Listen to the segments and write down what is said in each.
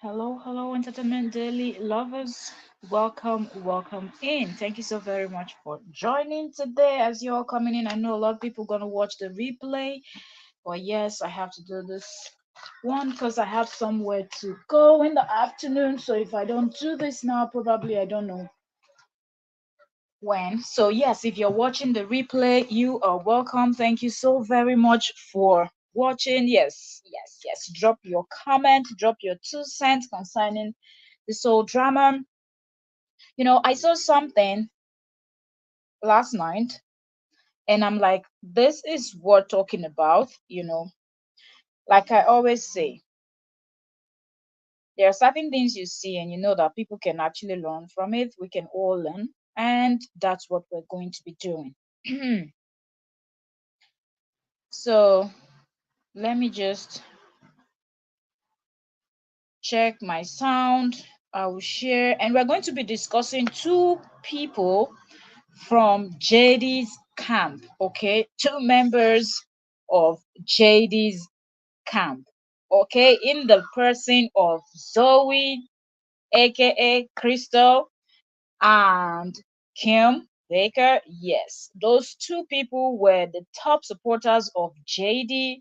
Hello, hello, Entertainment Daily lovers. Welcome, welcome in. Thank you so very much for joining today as you're all coming in. I know a lot of people gonna watch the replay, but yes, I have to do this one because I have somewhere to go in the afternoon. So if I don't do this now, probably I don't know when. So yes, if you're watching the replay, you are welcome. Thank you so very much for watching. Yes, yes, yes. Drop your comment, drop your 2 cents concerning this whole drama. I saw something last night and I'm like, this is what talking about. Like I always say, there are certain things you see and you know that people can actually learn from it. We can all learn, and that's what we're going to be doing. So let me just check my sound. I will share, and we're going to be discussing two people from JD's camp. Okay, two members of JD's camp. Okay, in the person of Zoe, aka Crystal, and Kim Baker. Yes, those two people were the top supporters of JD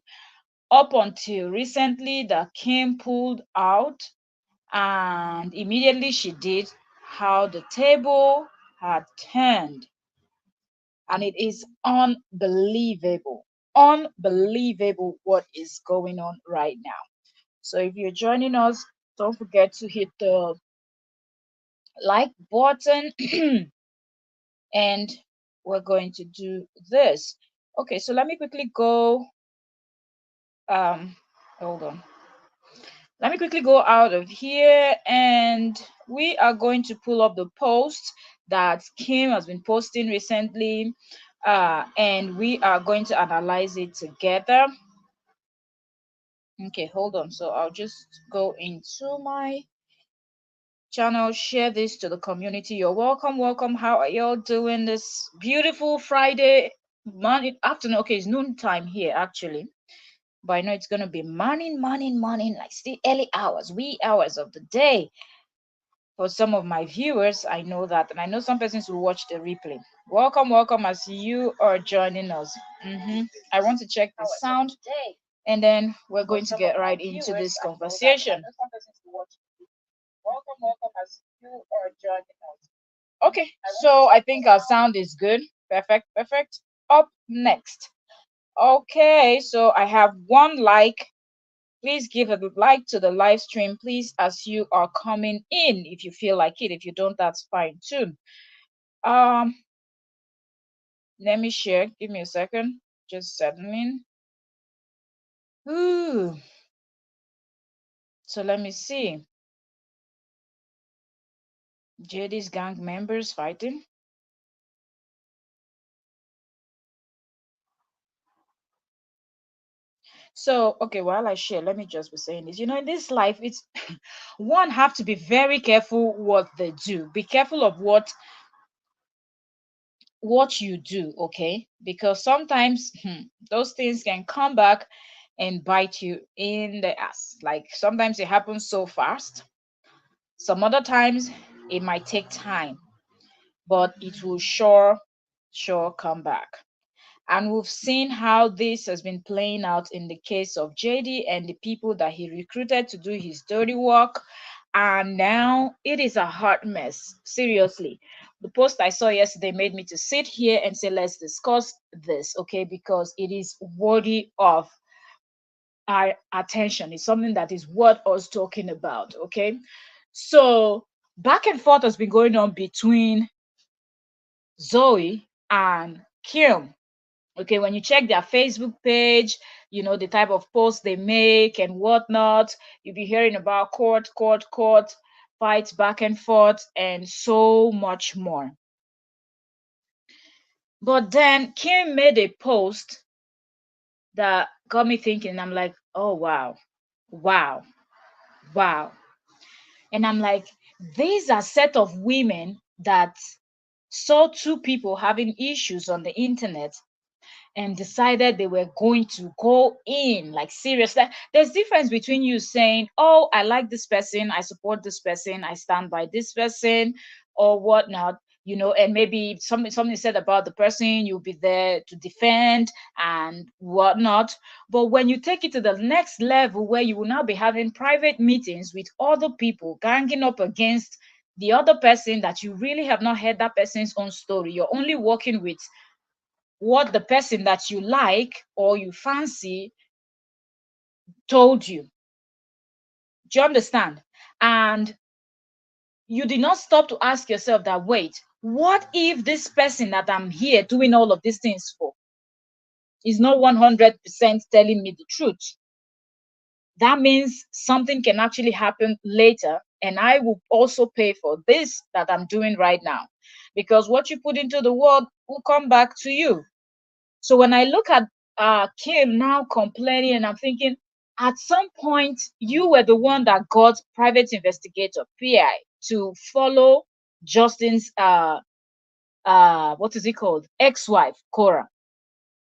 up until recently that Kim pulled out, and immediately she did, how the table had turned. And it is unbelievable what is going on right now. So if you're joining us, don't forget to hit the like button and we're going to do this. Okay, so let me quickly go. um Hold on. Let me quickly go out of here and we are going to pull up the post that Kim has been posting recently, and we are going to analyze it together. Okay, hold on. So I'll just go into my channel, share this to the community. You're welcome, welcome. How are y'all doing this beautiful Friday morning, afternoon? Okay, it's noon time here actually, but I know it's gonna be morning, like still early hours, wee hours of the day for some of my viewers. I know that, and I know some persons will watch the replay. Welcome, welcome as you are joining us. I want to check the sound, and then we're going to get right into this conversation. Welcome, welcome as you are joining us. Okay, so I think our sound is good. Perfect, perfect. Up next. Okay, so I have one like. Please give a like to the live stream, please, as you are coming in. If you feel like it, if you don't, that's fine too. Um, Let me share. Give me a second. Just settling. Ooh. So let me see. JD's gang members fighting. So, okay, while I share, let me just be saying this. In this life, it's one have to be very careful what they do. Be careful of what you do, okay? Because sometimes those things can come back and bite you in the ass. Like sometimes it happens so fast. Some other times it might take time, but it will sure come back. And we've seen how this has been playing out in the case of JD and the people that he recruited to do his dirty work. And now it is a hot mess. Seriously. The post I saw yesterday made me to sit here and say, let's discuss this, okay? Because it is worthy of our attention. It's something that is worth us talking about, okay? So, back and forth has been going on between Zoe and Kim. Okay, when you check their Facebook page, the type of posts they make and whatnot, you'll be hearing about court, fights back and forth, and so much more. But then Kim made a post that got me thinking. I'm like, oh, wow, wow. And I'm like, these are set of women that saw two people having issues on the internet and decided they were going to go in like serious. Like, there's difference between you saying, oh, I like this person, I support this person, I stand by this person, or whatnot, and maybe something said about the person, you'll be there to defend and whatnot. But when you take it to the next level, where you will now be having private meetings with other people ganging up against the other person, that you really have not heard that person's own story, you're only working with what the person that you like or you fancy told you. Do you understand? And you did not stop to ask yourself that, wait, what if this person that I'm here doing all of these things for is not 100% telling me the truth? That means something can actually happen later, and I will also pay for this that I'm doing right now, because what you put into the world will come back to you. So when I look at Kim now complaining, and I'm thinking, at some point, you were the one that got private investigator PI to follow Justin's what is it called, ex-wife Cora.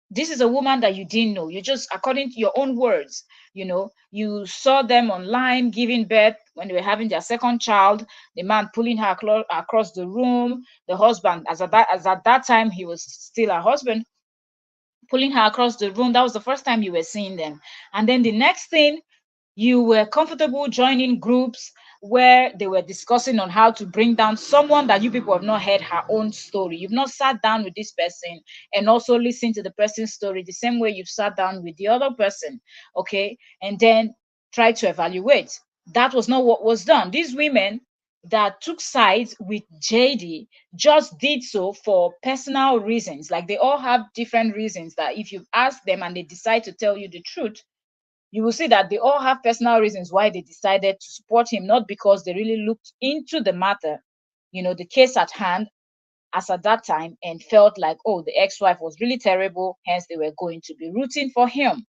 This is a woman that you didn't know. You just, according to your own words, you saw them online giving birth when they were having their second child. The man pulling her across the room. The husband, as at that time he was still her husband, pulling her across the room. That was the first time you were seeing them. And then the next thing, you were comfortable joining groups where they were discussing on how to bring down someone that you people have not heard her own story. You've not sat down with this person and also listened to the person's story the same way you've sat down with the other person, okay? And then try to evaluate. That was not what was done. These women that took sides with JD just did so for personal reasons. Like, they all have different reasons that if you ask them and they decide to tell you the truth, you will see that they all have personal reasons why they decided to support him, not because they really looked into the matter, the case at hand as at that time, and felt like, oh, the ex-wife was really terrible, hence they were going to be rooting for him.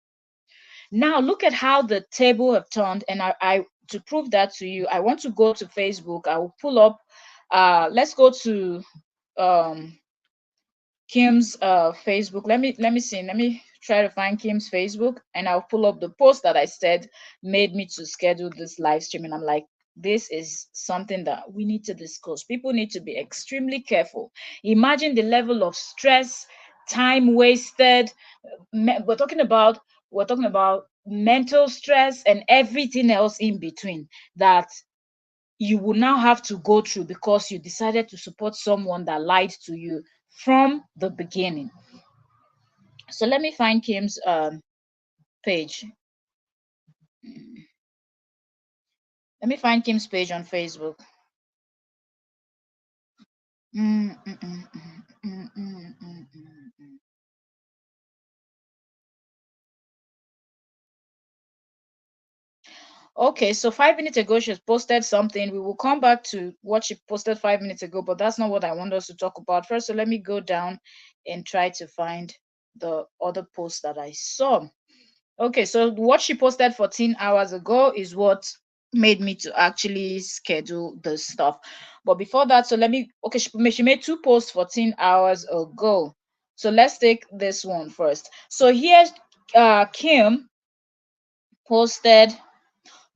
Now look at how the table have turned, and I to prove that to you, I want to go to Facebook. I will pull up, let's go to um Kim's Facebook. Let me see. Let me try to find Kim's Facebook, and I'll pull up the post that I said made me to schedule this live stream. And I'm like, this is something that we need to discuss. People need to be extremely careful. Imagine the level of stress, time wasted. We're talking about mental stress and everything else in between that you will now have to go through because you decided to support someone that lied to you from the beginning. So let me find Kim's page. Let me find Kim's page on Facebook. Mm, mm, mm, mm, mm, mm, mm, mm. Okay, so 5 minutes ago she posted something. We will come back to what she posted 5 minutes ago, but that's not what I want us to talk about first. So let me go down and try to find the other post that I saw. Okay, so what she posted 14 hours ago is what made me to actually schedule this stuff. But before that, so let me, okay, she made two posts 14 hours ago. So let's take this one first. So here, Kim posted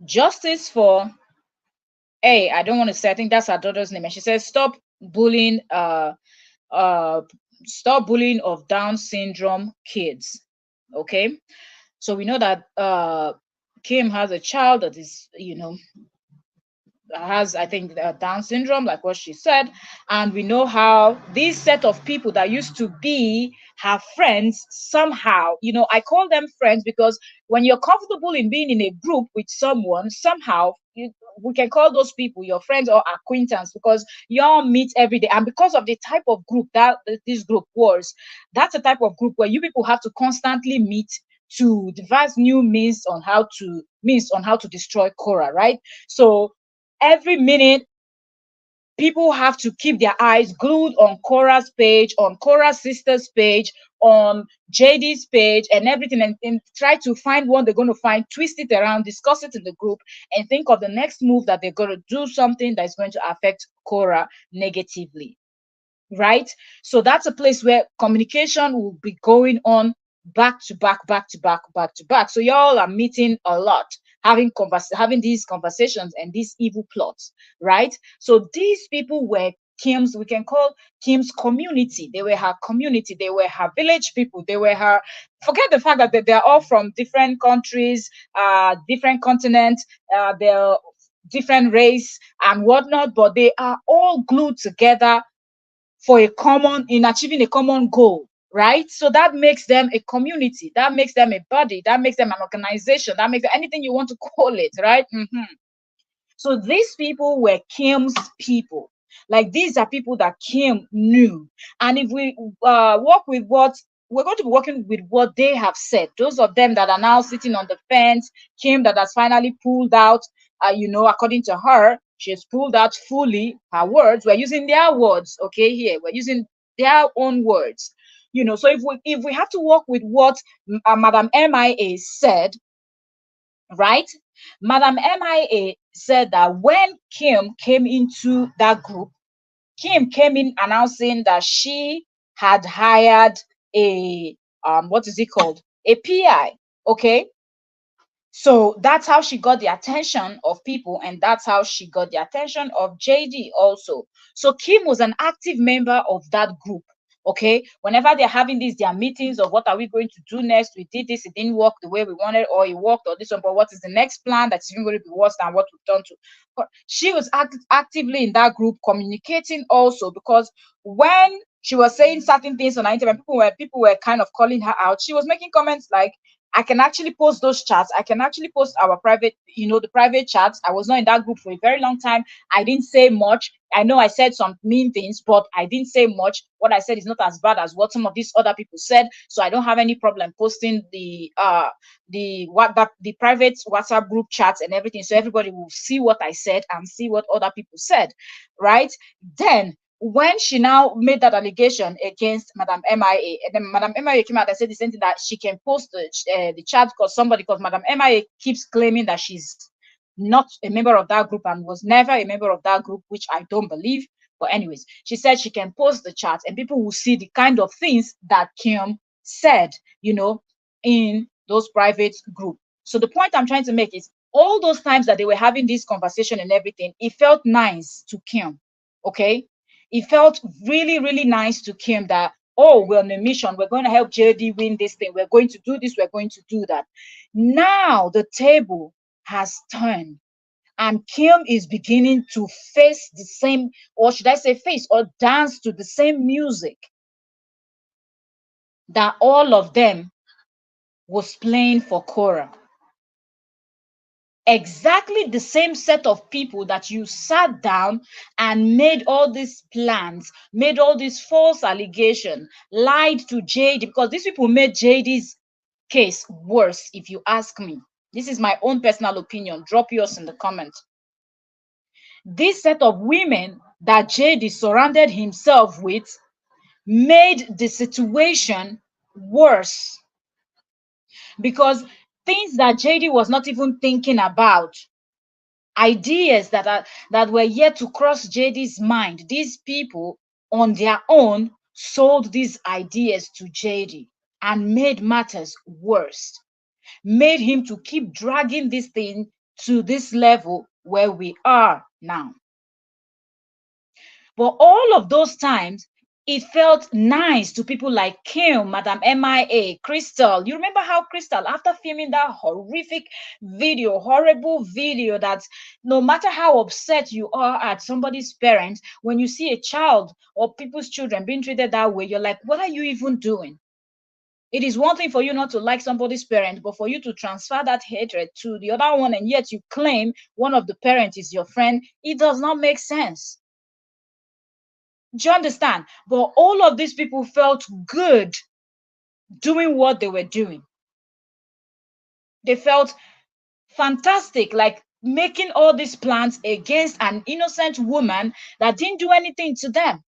justice for, hey, I don't want to say, I think that's her daughter's name. And she says, bullying, uh, stop bullying of Down syndrome kids. Okay. So we know that Kim has a child that is, has, I think, Down syndrome, like what she said. And we know how this set of people that used to be her friends, somehow, I call them friends because when you're comfortable in being in a group with someone, somehow we can call those people your friends or acquaintance because y'all meet every day. And because of the type of group that this group was, that's a type of group where you people have to constantly meet to devise new means on how to destroy Cora, right? So every minute, people have to keep their eyes glued on Cora's page, on Cora's sister's page, on JD's page, and everything, and try to find one they're going to find, twist it around, discuss it in the group, and think of the next move that they're going to do, something that's going to affect Cora negatively. right? So that's a place where communication will be going on back to back, back to back, back to back. So y'all are meeting a lot, having these conversations and these evil plots, right? So these people were Kim's, we can call Kim's community. They were her community. They were her village people. They were her. Forget the fact that they're all from different countries, different continents. They're different race and whatnot, but they are all glued together for a common in achieving a common goal, right? So that makes them a community, that makes them a body, that makes them an organization, that makes anything you want to call it, right? So these people were Kim's people. Like these are people that Kim knew. And if we work with what we're going to be working with what they have said, those of them that are now sitting on the fence, Kim that has finally pulled out, according to her, she has pulled out fully her words. We're using their words, okay, here. We're using their own words. So if we have to work with what Madam MIA said, right? Madam MIA said that when Kim came into that group, Kim came in announcing that she had hired a what is it called? A PI. Okay. So that's how she got the attention of people, and that's how she got the attention of JD also. So Kim was an active member of that group. Okay, whenever they're having their meetings of what are we going to do next, we did this, it didn't work the way we wanted, or it worked, or this one, but what is the next plan that's even going to be worse than what we've done to? But she was actively in that group communicating also, because when she was saying certain things on the internet, people were kind of calling her out. She was making comments like, I can actually post those chats. I can actually post our private, the private chats. I was not in that group for a very long time. I didn't say much. I know I said some mean things, but I didn't say much. What I said is not as bad as what some of these other people said. So I don't have any problem posting the private WhatsApp group chats and everything. So everybody will see what I said and see what other people said, right? Then when she now made that allegation against Madam MIA, and then Madam MIA came out and said the same thing, that she can post the chat because Madam MIA keeps claiming that she's not a member of that group and was never a member of that group, which I don't believe. But anyways, she said she can post the chat and people will see the kind of things that Kim said, in those private group. So the point I'm trying to make is all those times that they were having this conversation and everything, it felt nice to Kim. Okay, it felt really, really nice to Kim that, oh, we're on a mission. We're going to help JD win this thing. We're going to do this. We're going to do that. Now the table has turned and Kim is beginning to face the same, or should I say face or dance to the same music that all of them was playing for Cora. Exactly the same set of people that you sat down and made all these plans, made all these false allegations, lied to JD, because these people made JD's case worse, if you ask me. This is my own personal opinion. Drop yours in the comments. This set of women that JD surrounded himself with made the situation worse, because things that JD was not even thinking about, ideas that were yet to cross JD's mind, these people on their own sold these ideas to JD and made matters worse, made him to keep dragging this thing to this level where we are now. But all of those times, it felt nice to people like Kim, Madam MIA, Crystal. You remember how Crystal, after filming that horrific video, horrible video, that no matter how upset you are at somebody's parents, when you see a child or people's children being treated that way, you're like, what are you even doing? It is one thing for you not to like somebody's parent, but for you to transfer that hatred to the other one, and yet you claim one of the parents is your friend, it does not make sense. Do you understand? But all of these people felt good doing what they were doing. They felt fantastic, like making all these plans against an innocent woman that didn't do anything to them.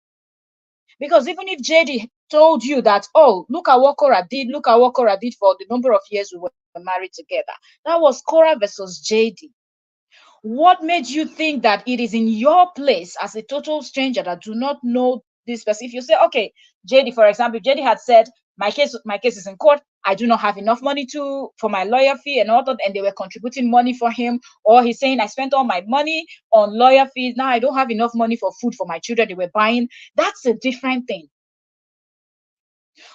Because even if JD told you that, oh, look at what Cora did, look at what Cora did for the number of years we were married together, that was Cora versus JD. What made you think that it is in your place as a total stranger that do not know this person. If you say, okay, JD, for example, JD had said, my case is in court. I do not have enough money for my lawyer fee and all that, and they were contributing money for him. Or he's saying, I spent all my money on lawyer fees. Now I don't have enough money for food for my children. They were buying. That's a different thing.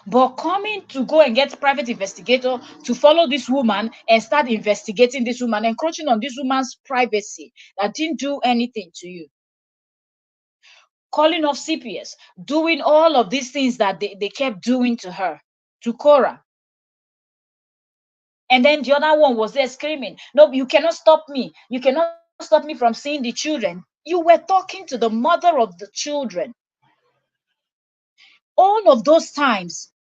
But coming to go and get private investigator to follow this woman and start investigating this woman, encroaching on this woman's privacy that didn't do anything to you, calling off CPS, doing all of these things that they kept doing to her, to Cora. And then the other one was there screaming, no, you cannot stop me. You cannot stop me from seeing the children. You were talking to the mother of the children. All of those times,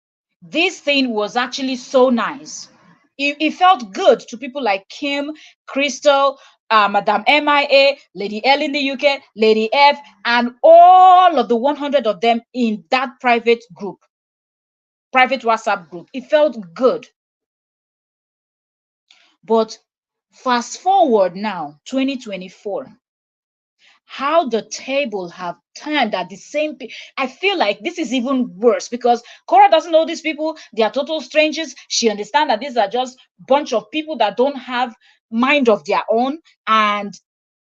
this thing was actually so nice. It felt good to people like Kim, Crystal, Madam MIA, Lady L in the UK, Lady F, and all of the 100 of them in that private group, private WhatsApp group. It felt good. But fast forward now, 2024, how the table have turned at the same. I feel like this is even worse because Cora doesn't know these people. They are total strangers. She understands that these are just bunch of people that don't have mind of their own, and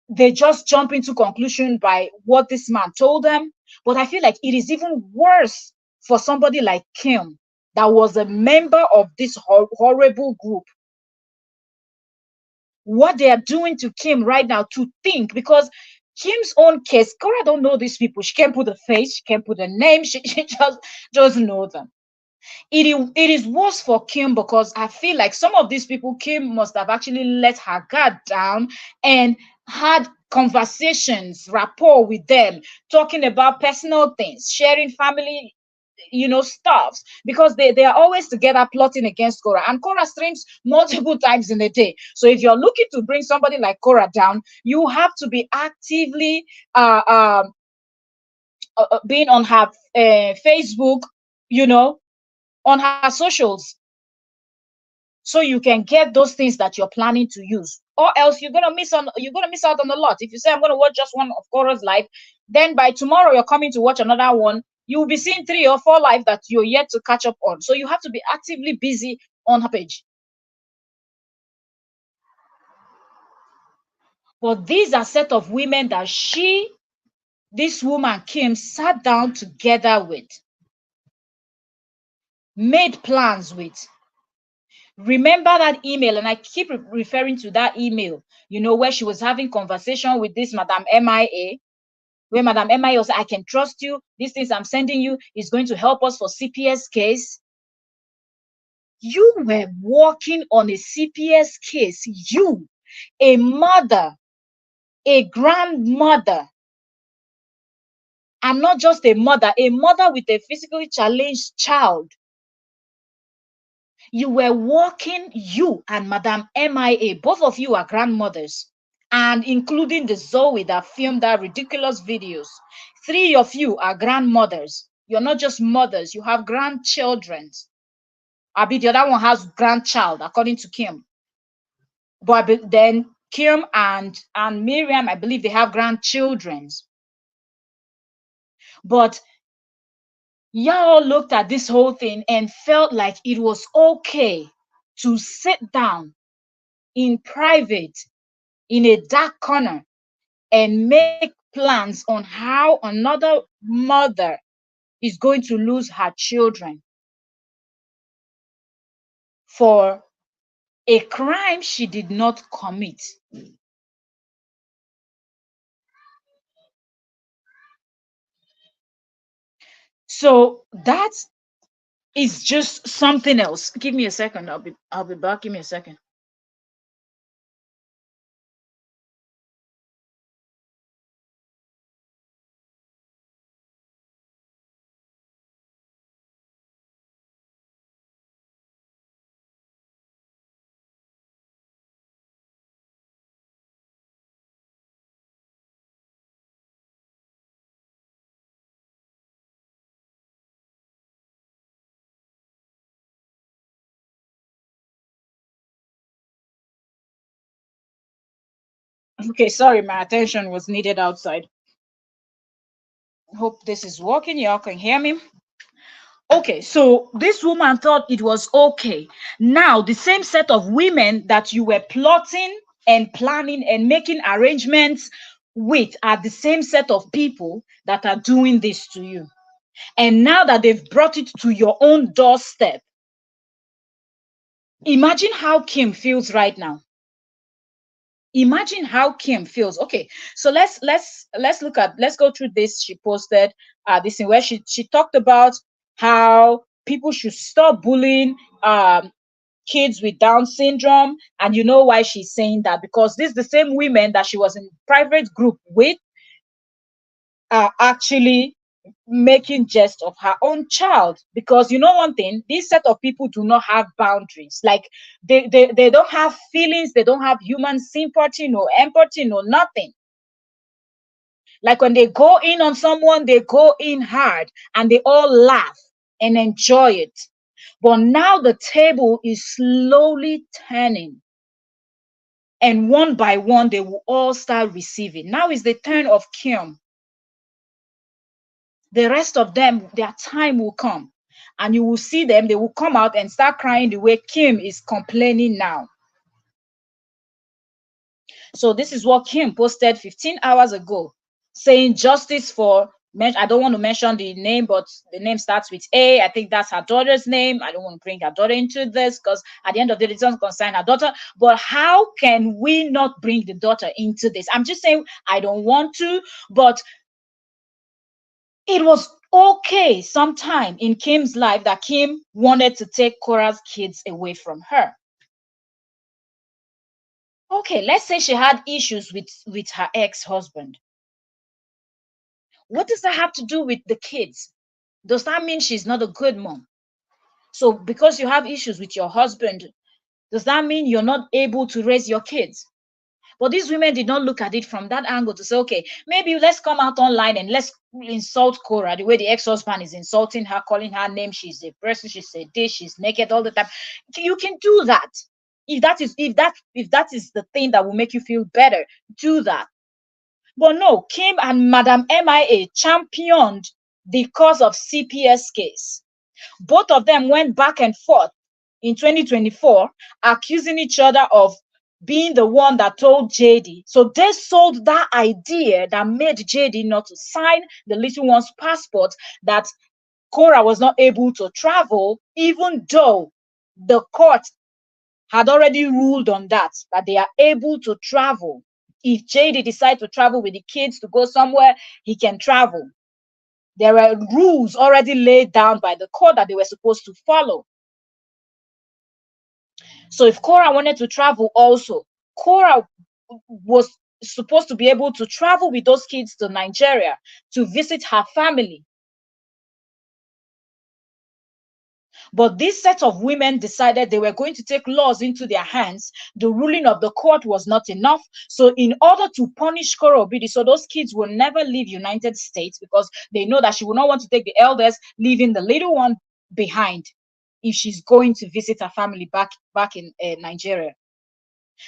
they just jump into conclusion by what this man told them. But I feel like it is even worse for somebody like Kim, that was a member of this horrible group. What they are doing to Kim right now, to think, because Kim's own case, Cora don't know these people. She can't put a face, she can't put a name, she just doesn't know them. It is worse for Kim because I feel like some of these people, Kim must have actually let her guard down and had conversations, rapport with them, talking about personal things, sharing family, stuffs, because they are always together plotting against Cora, and Cora streams multiple times in a day. So if you're looking to bring somebody like Cora down, you have to be actively uh, um, being on her Facebook, on her socials, so you can get those things that you're planning to use, or else you're gonna miss out on a lot. If you say, I'm gonna watch just one of Cora's life, then by tomorrow you're coming to watch another one, you will be seeing 3 or 4 lives that you're yet to catch up on. So you have to be actively busy on her page. But these are set of women that this woman Kim sat down together with, made plans with. Remember that email, and I keep referring to that email, where she was having conversation with this Madam MIA, where Madam MIA was, I can trust you. These things I'm sending you is going to help us for CPS case. You were working on a CPS case. You, a mother, a grandmother, and not just a mother with a physically challenged child. You were working, you and Madam MIA, both of you are grandmothers, and including the Zoe that filmed that ridiculous videos. 3 of you are grandmothers. You're not just mothers, you have grandchildren. Abi, the other one has grandchild, according to Kim. But then Kim and Miriam, I believe they have grandchildren. But y'all looked at this whole thing and felt like it was okay to sit down in private in a dark corner and make plans on how another mother is going to lose her children for a crime she did not commit. So that is just something else. Give me a second. I'll be back. Give me a second. Okay, sorry, my attention was needed outside. Hope this is working. Y'all can hear me. Okay, so this woman thought it was okay. Now, the same set of women that you were plotting and planning and making arrangements with are the same set of people that are doing this to you. And now that they've brought it to your own doorstep, imagine how Kim feels right now. Imagine how Kim feels. Okay, so let's go through this. She posted this thing where she talked about how people should stop bullying kids with Down syndrome. And you know why she's saying that? Because this the same women that she was in private group with are actually making jest of her own child. Because you know one thing, this set of people do not have boundaries. Like they don't have feelings, they don't have human sympathy, no empathy, no nothing. Like when they go in on someone, they go in hard and they all laugh and enjoy it. But now the table is slowly turning, and one by one they will all start receiving. Now is the turn of Kim. The rest of them, their time will come, and you will see them, they will come out and start crying the way Kim is complaining now. So this is what Kim posted 15 hours ago, saying justice for, I don't want to mention the name, but the name starts with A. I think that's her daughter's name. I don't want to bring her daughter into this because at the end of the day, it doesn't concern her daughter. But how can we not bring the daughter into this? I'm just saying I don't want to, but it was okay sometime in Kim's life that Kim wanted to take Cora's kids away from her. Okay, let's say she had issues with her ex-husband. What does that have to do with the kids? Does that mean she's not a good mom? So because you have issues with your husband, does that mean you're not able to raise your kids? But these women did not look at it from that angle to say, okay, maybe let's come out online and let's insult Cora the way the ex-husband is insulting her, calling her name. She's a person, she's a dish, she's naked all the time. You can do that. If that is the thing that will make you feel better, do that. But no, Kim and Madam MIA championed the cause of CPS case. Both of them went back and forth in 2024, accusing each other of being the one that told JD. So they sold that idea that made JD not to sign the little one's passport, that Cora was not able to travel, even though the court had already ruled on that they are able to travel. If JD decides to travel with the kids to go somewhere, he can travel. There are rules already laid down by the court that they were supposed to follow. So if Cora wanted to travel also, Cora was supposed to be able to travel with those kids to Nigeria to visit her family. But this set of women decided they were going to take laws into their hands. The ruling of the court was not enough. So in order to punish Cora Obidi, so those kids will never leave United States, because they know that she will not want to take the elders, leaving the little one behind if she's going to visit her family back in Nigeria.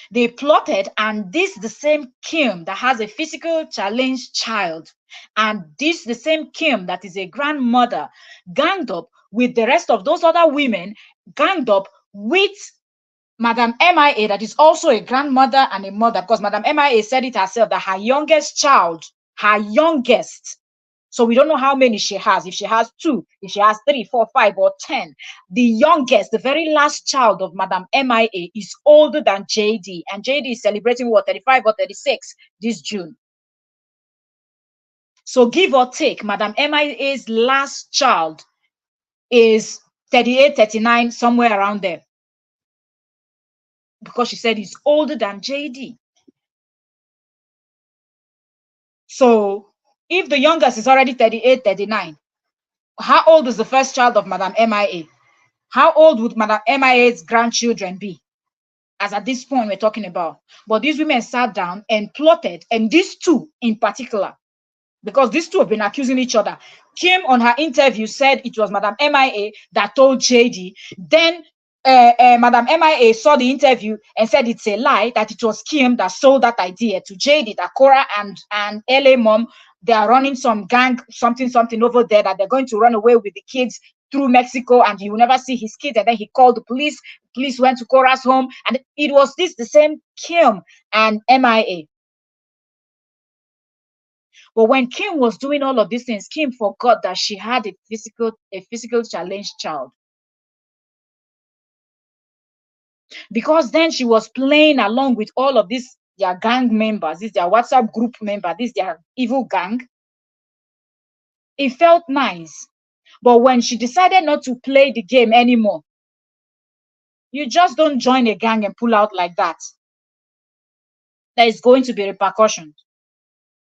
They plotted, and this the same Kim that has a physical challenged child, and this the same Kim that is a grandmother, ganged up with the rest of those other women, ganged up with Madam MIA, that is also a grandmother and a mother, because Madam MIA said it herself that her youngest child, so we don't know how many she has, if she has 2, if she has 3, 4, 5, or 10. The youngest, the very last child of Madam MIA is older than JD, and JD is celebrating what, 35 or 36 this June. So give or take, Madam MIA's last child is 38, 39, somewhere around there, because she said he's older than JD. So if the youngest is already 38, 39, how old is the first child of Madam MIA? How old would Madam MIA's grandchildren be? As at this point we're talking about. But these women sat down and plotted, and these two in particular, because these two have been accusing each other. Kim on her interview said it was Madam MIA that told JD. Then Madam MIA saw the interview and said it's a lie, that it was Kim that sold that idea to JD, that Cora and LA mom they are running some gang, something over there, that they're going to run away with the kids through Mexico, and he will never see his kids. And then he called the police. Police went to Cora's home, and it was the same Kim and MIA. But when Kim was doing all of these things, Kim forgot that she had a physical challenged child. Because then she was playing along with all of these their gang members, this their WhatsApp group member, this their evil gang. It felt nice. But when she decided not to play the game anymore, you just don't join a gang and pull out like that. There is going to be repercussions.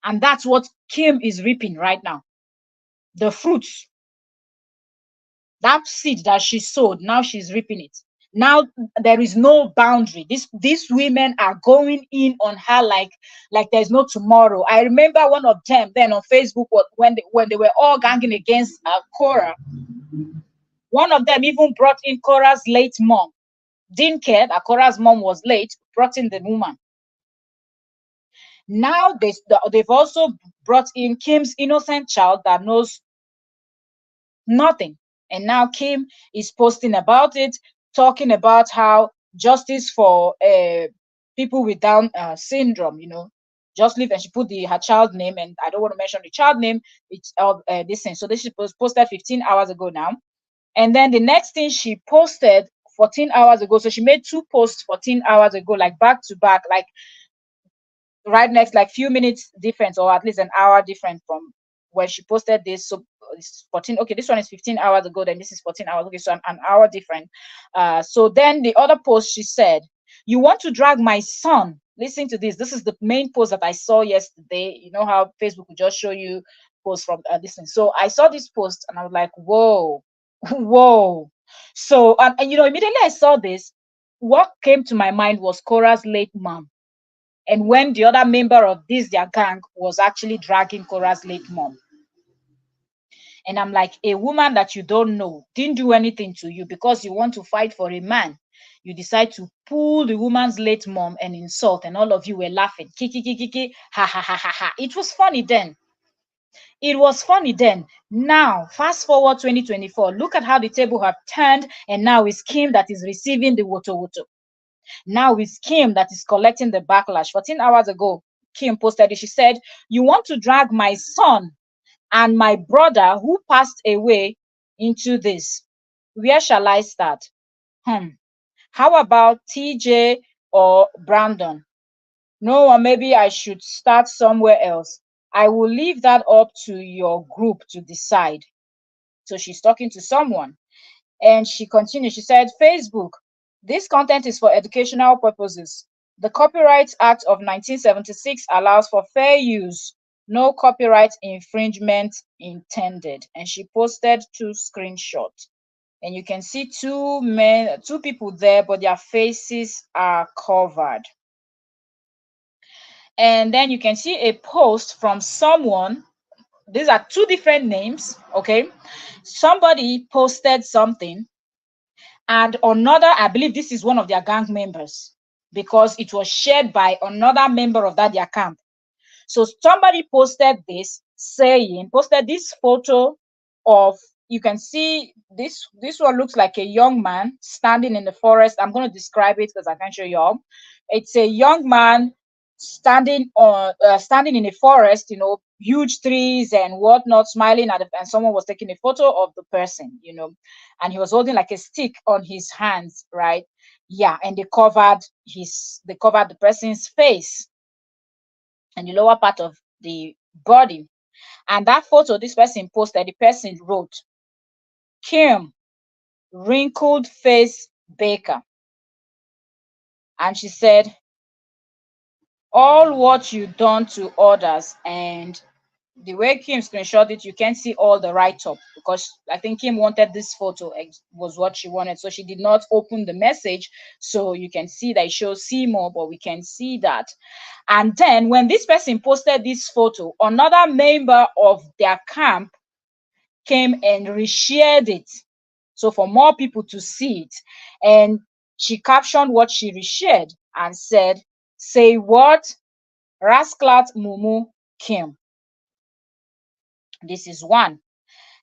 And that's what Kim is reaping right now. The fruits. That seed that she sowed, now she's reaping it. Now there is no boundary. These women are going in on her like there's no tomorrow. I remember one of them then on Facebook, when they were all ganging against Cora. One of them even brought in Cora's late mom. Didn't care that Cora's mom was late, brought in the woman. Now they've also brought in Kim's innocent child that knows nothing. And now Kim is posting about it, talking about how justice for people with Down syndrome, just leave. And she put her child name, and I don't want to mention the child name. It's this thing. So this she posted 15 hours ago now. And then the next thing she posted 14 hours ago. So she made 2 posts 14 hours ago, like back to back, like right next, like few minutes difference, or at least an hour different from when she posted this. So it's 14. Okay, this one is 15 hours ago, then this is 14 hours. Okay, so an hour different. So then the other post, she said, "You want to drag my son." Listen to this. This is the main post that I saw yesterday. You know how Facebook will just show you posts from this thing. So I saw this post and I was like, whoa, whoa. So and immediately I saw this, what came to my mind was Cora's late mom. And when the other member of their gang was actually dragging Cora's late mom. And I'm like, a woman that you don't know didn't do anything to you, because you want to fight for a man. You decide to pull the woman's late mom and insult, and all of you were laughing. Kiki, kiki, kiki, ha, ha, ha, ha, ha. It was funny then. It was funny then. Now, fast forward 2024, look at how the table have turned, and now it's Kim that is receiving the woto woto. Now it's Kim that is collecting the backlash. 14 hours ago, Kim posted it. She said, "You want to drag my son and my brother who passed away into this. Where shall I start? How about TJ or Brandon? No, or maybe I should start somewhere else. I will leave that up to your group to decide." So she's talking to someone. And she continued. She said, "Facebook, this content is for educational purposes. The Copyright Act of 1976 allows for fair use. No copyright infringement intended." And she posted 2 screenshots. And you can see 2 people there, but their faces are covered. And then you can see a post from someone. These are 2 different names, okay? Somebody posted something, and another, I believe this is one of their gang members, because it was shared by another member of their camp. So somebody posted this photo of, you can see this one looks like a young man standing in the forest. I'm going to describe it because I can't show you all. It's a young man standing in a forest, huge trees and whatnot, smiling at and someone was taking a photo of the person, and he was holding like a stick on his hands, right? Yeah, and they covered the person's face and the lower part of the body. And that photo this person posted, the person wrote, "Kim, wrinkled face baker." And she said, "All what you done to others." And the way Kim screenshot it, you can't see all the write-up, because I think Kim wanted this photo, was what she wanted. So she did not open the message. So you can see that it shows see more, but we can see that. And then when this person posted this photo, another member of their camp came and reshared it, so for more people to see it. And she captioned what she reshared and said, "Say what? Rasclat Mumu Kim." This is one.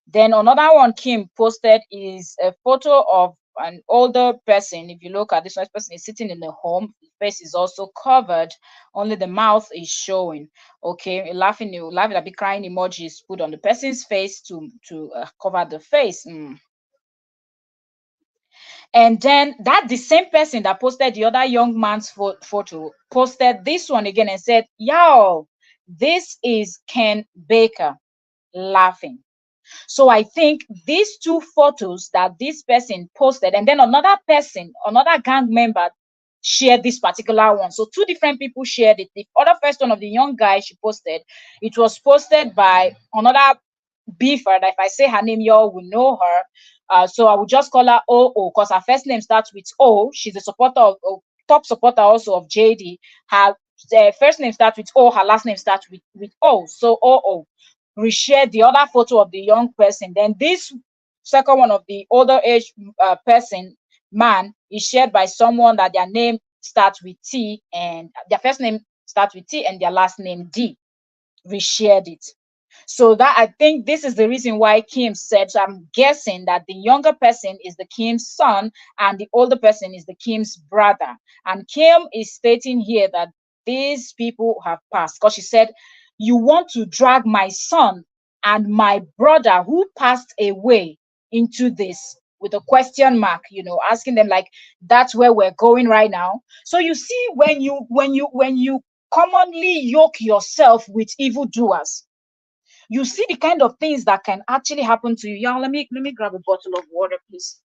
Then another one Kim posted is a photo of an older person. If you look at this one, this person is sitting in the home. The face is also covered. Only the mouth is showing. Okay, laughing, a bit crying emojis put on the person's face to cover the face. And then that the same person that posted the other young man's photo posted this one again and said, "Yo, this is Ken Baker," laughing. So I think these two photos that this person posted, and then another person, another gang member shared this particular one. So two different people shared it. The other first one of the young guy she posted, it was posted by another beefer. If I say her name, y'all will know her. So I would just call her OO because her first name starts with O. She's a supporter of top supporter also of JD. Her first name starts with O. Her last name starts with O. So OO reshared the other photo of the young person. Then this second one of the older age person, man, is shared by someone that their name starts with T and their first name starts with T and their last name D. Reshared it. So that I think this is the reason why Kim said, so I'm guessing that the younger person is the Kim's son and the older person is the Kim's brother. And Kim is stating here that these people have passed because she said, "You want to drag my son and my brother who passed away into this," with a question mark, asking them like, that's where we're going right now. So you see, when you commonly yoke yourself with evildoers, you see the kind of things that can actually happen to you. Yeah, let me grab a bottle of water, please.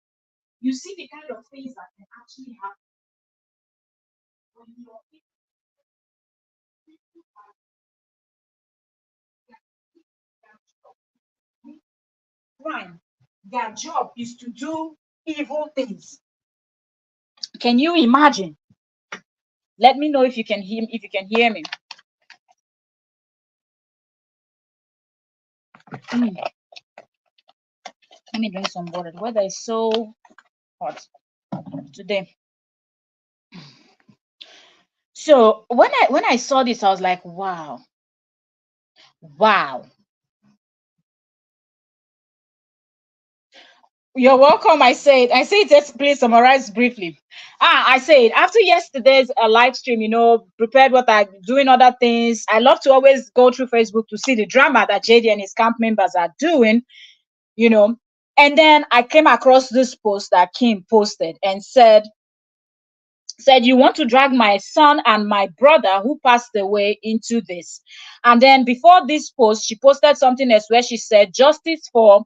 You see the kind of things that can actually happen when you're crime. Their job is to do evil things. Can you imagine? Let me know if you can hear me. Let me drink some water. The weather is so hot today. So when I saw this, I was like, wow. You're welcome. I said, let's please summarize briefly. I said after yesterday's live stream, prepared what I'm doing, other things. I love to always go through Facebook to see the drama that JD and his camp members are doing, And then I came across this post that Kim posted and said, "You want to drag my son and my brother who passed away into this." And then before this post, she posted something else where she said, "Justice for,"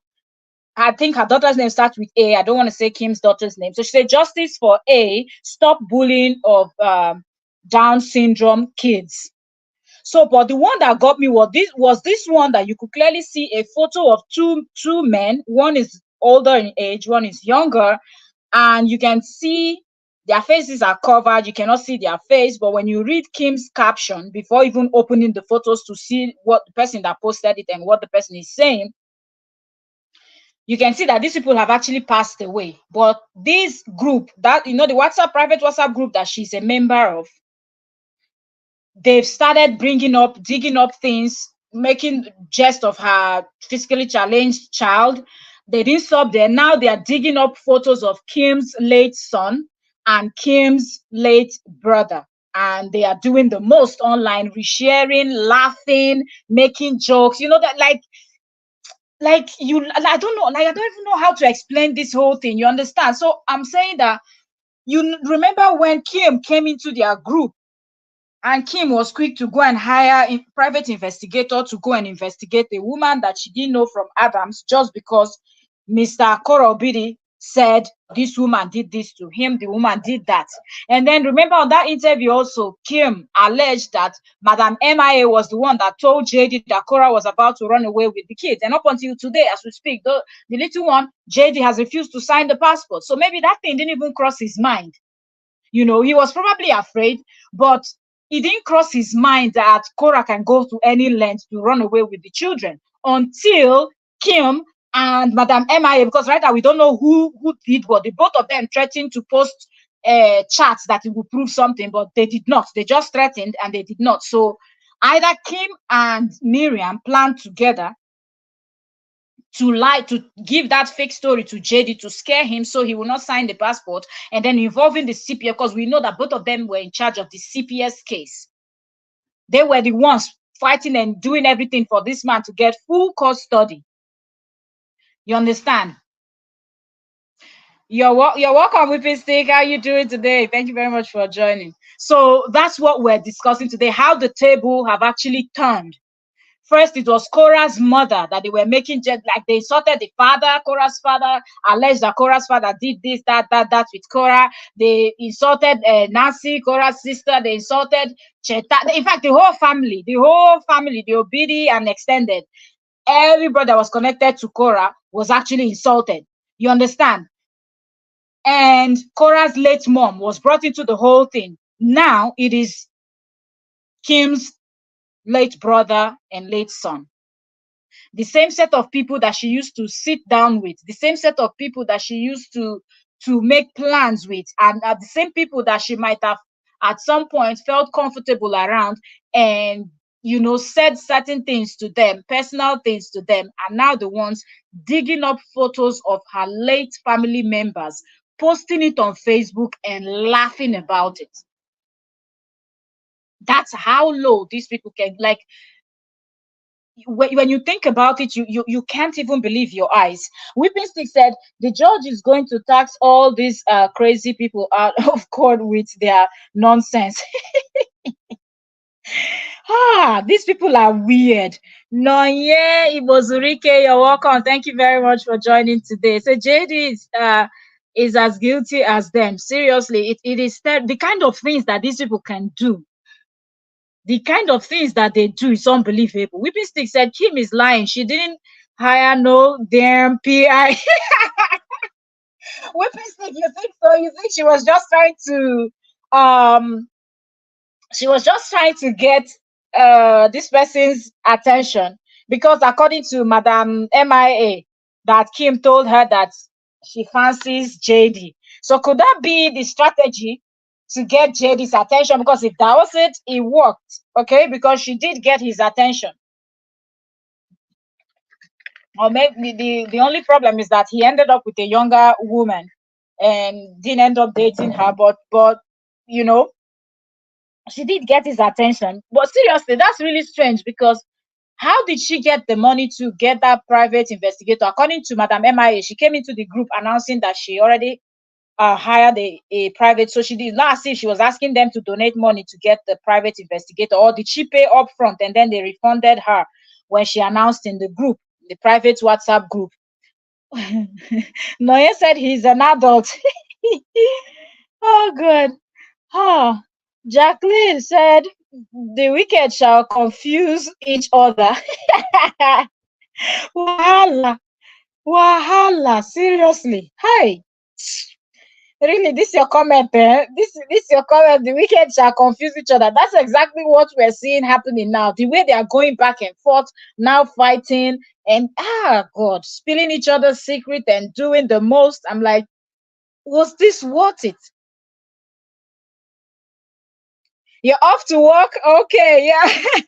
I think her daughter's name starts with A. I don't want to say Kim's daughter's name. So she said, "Justice for A. Stop bullying of Down syndrome kids." So, but the one that got me was this one that you could clearly see a photo of two men. One is older in age, one is younger, and you can see their faces are covered. You cannot see their face, but when you read Kim's caption before even opening the photos to see what the person that posted it and what the person is saying, you can see that these people have actually passed away. But this group, that the private WhatsApp group that she's a member of, they've started digging up things, making jest of her physically challenged child. They didn't stop there. Now they are digging up photos of Kim's late son and Kim's late brother. And they are doing the most online, resharing, laughing, making jokes. That I don't know, I don't even know how to explain this whole thing. You understand? So I'm saying that you remember when Kim came into their group and Kim was quick to go and hire a private investigator to go and investigate a woman that she didn't know from Adams just because Mr. Korobidi said this woman did this to him, the woman did that. And then remember on that interview also, Kim alleged that Madam MIA was the one that told JD that Cora was about to run away with the kids. And up until today, as we speak, the little one, JD has refused to sign the passport. So maybe that thing didn't even cross his mind. He was probably afraid, but it didn't cross his mind that Cora can go to any length to run away with the children until Kim and Madam MIA, because right now we don't know who did what. The both of them threatened to post chats that it would prove something, but they did not. They just threatened and they did not. So either Kim and Miriam planned together to lie, to give that fake story to JD to scare him so he will not sign the passport, and then involving the CPS, because we know that both of them were in charge of the CPS case. They were the ones fighting and doing everything for this man to get full custody. You understand? You're welcome, Whipping Stick. How you doing today? Thank you very much for joining. So that's what we're discussing today, how the table have actually turned. First, it was Korah's mother that they were making like they insulted the father, Korah's father, alleged that Korah's father did this, that with Korah. They insulted Nancy, Korah's sister. They insulted Cheta. In fact, the whole family, the Obidi and extended, everybody that was connected to Korah was actually insulted. You understand? And Korah's late mom was brought into the whole thing. Now it is Kim's late brother and late son. The same set of people that she used to sit down with, the same set of people that she used to make plans with, and are the same people that she might have at some point felt comfortable around and, you know, said certain things to them, personal things to them, are now the ones digging up photos of her late family members, posting it on Facebook and laughing about it. That's how low these people can, like, when you think about it, you can't even believe your eyes. Whipping Stick said the judge is going to tax all these crazy people out of court with their nonsense. These people are weird. No, yeah, it was Urike. You're welcome. Thank you very much for joining today. So JD is as guilty as them. Seriously, it is the kind of things that these people can do. The kind of things that they do is unbelievable. Whipping Stick said Kim is lying. She didn't hire no damn PI. Whipping Stick, you think so? You think she was just trying to get this person's attention? Because according to Madam MIA, that Kim told her that she fancies JD. So could that be the strategy to get JD's attention? Because if that was it, it worked. Okay, because she did get his attention. Or maybe the only problem is that he ended up with a younger woman and didn't end up dating her, but you know, she did get his attention. But seriously, that's really strange, because how did she get the money to get that private investigator? According to Madam MIA, she came into the group announcing that she already hired a private. So she did not see, she was asking them to donate money to get the private investigator, or did she pay up front and then they refunded her when she announced in the group, the private WhatsApp group? Noye said he's an adult. Oh, good. Oh, Jacqueline said the wicked shall confuse each other. Wahala, wahala, seriously. Hey, really, this your comment, eh? This your comment. The wicked shall confuse each other. That's exactly what we're seeing happening now. The way they are going back and forth, now fighting and God, spilling each other's secret and doing the most. I'm like, was this worth it? You're off to work? Okay, yeah.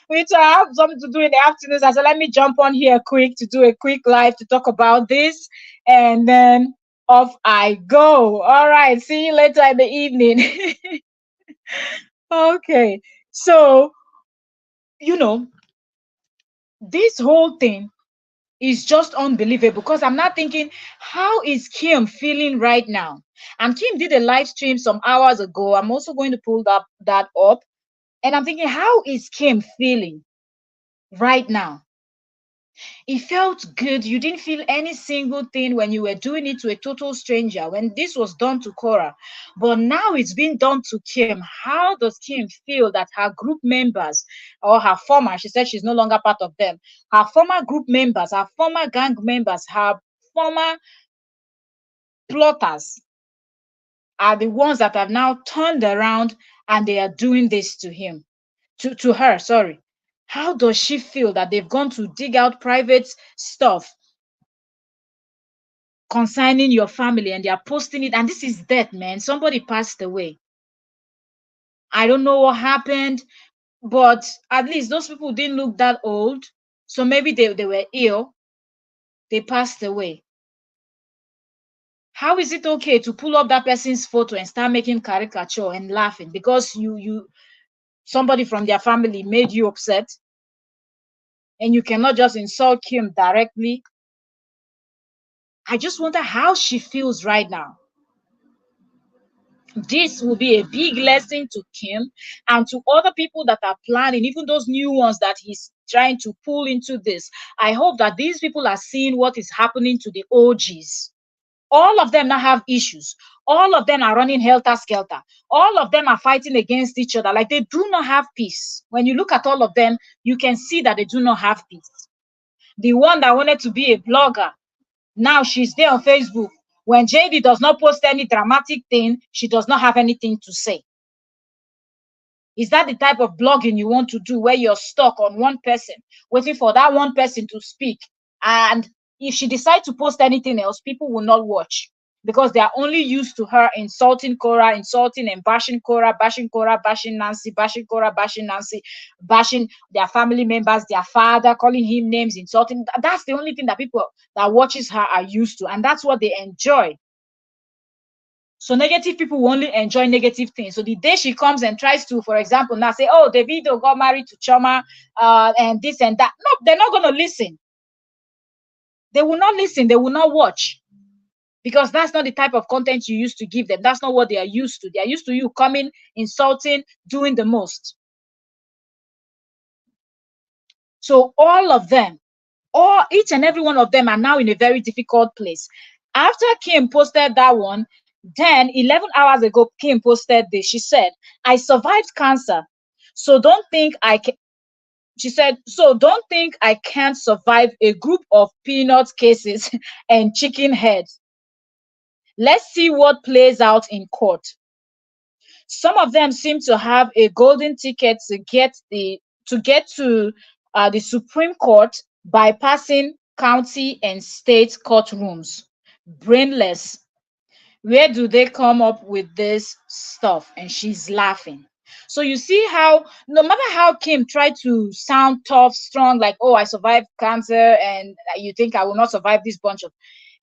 We have something to do in the afternoons. I said, let me jump on here quick to do a quick live to talk about this. And then off I go. All right. See you later in the evening. Okay. So, you know, this whole thing is just unbelievable, because I'm not thinking, how is Kim feeling right now? And Kim did a live stream some hours ago. I'm also going to pull that up. And I'm thinking, how is Kim feeling right now? It felt good. You didn't feel any single thing when you were doing it to a total stranger, when this was done to Cora. But now it's been done to Kim. How does Kim feel that her group members, or her former, she said she's no longer part of them, her former group members, her former gang members, her former plotters are the ones that have now turned around and they are doing this to him, to her, sorry. How does she feel that they've gone to dig out private stuff concerning your family and they are posting it? And this is death, man. Somebody passed away. I don't know what happened, but at least those people didn't look that old. So maybe they were ill. they passed away. How is it okay to pull up that person's photo and start making caricature and laughing because somebody from their family made you upset, and you cannot just insult Kim directly? I just wonder how she feels right now. This will be a big lesson to Kim and to other people that are planning, even those new ones that he's trying to pull into this. I hope that these people are seeing what is happening to the OGs. All of them now have issues. All of them are running helter skelter. All of them are fighting against each other. Like, they do not have peace. When you look at all of them, you can see that they do not have peace. The one that wanted to be a blogger, now she's there on Facebook. When JD does not post any dramatic thing, she does not have anything to say. Is that the type of blogging you want to do, where you're stuck on one person, waiting for that one person to speak? And if she decides to post anything else, people will not watch, because they are only used to her insulting Cora, insulting and bashing Cora, bashing Nancy, bashing Cora, bashing Nancy, bashing their family members, their father, calling him names, insulting. That's the only thing that people that watches her are used to, and that's what they enjoy. So negative people will only enjoy negative things. So the day she comes and tries to, for example, now say, oh, Davido got married to Choma, and this and that. No, they're not going to listen. They will not listen. They will not watch. Because that's not the type of content you used to give them. That's not what they are used to. They are used to you coming, insulting, doing the most. So all of them, each and every one of them are now in a very difficult place. After Kim posted that one, then 11 hours ago, Kim posted this. She said, I survived cancer. So don't think I can. She said, so don't think I can't survive a group of peanut cases and chicken heads. Let's see what plays out in court. Some of them seem to have a golden ticket to get to the Supreme Court, bypassing county and state courtrooms. Brainless. Where do they come up with this stuff? And she's laughing. So you see how no matter how Kim tried to sound tough, strong, like, oh, I survived cancer, and you think I will not survive this bunch of,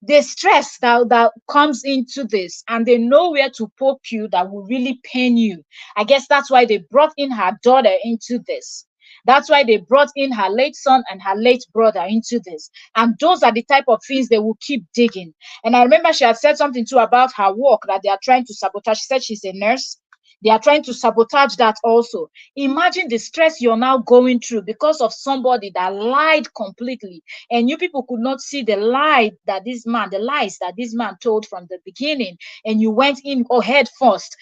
the stress that comes into this, and they know where to poke you that will really pain you. I guess that's why they brought in her daughter into this. That's why they brought in her late son and her late brother into this. And those are the type of things they will keep digging. And I remember she had said something too about her work that they are trying to sabotage. She said she's a nurse. They are trying to sabotage that also. Imagine the stress you're now going through because of somebody that lied completely. And you people could not see the lies that this man told from the beginning. And you went in head first,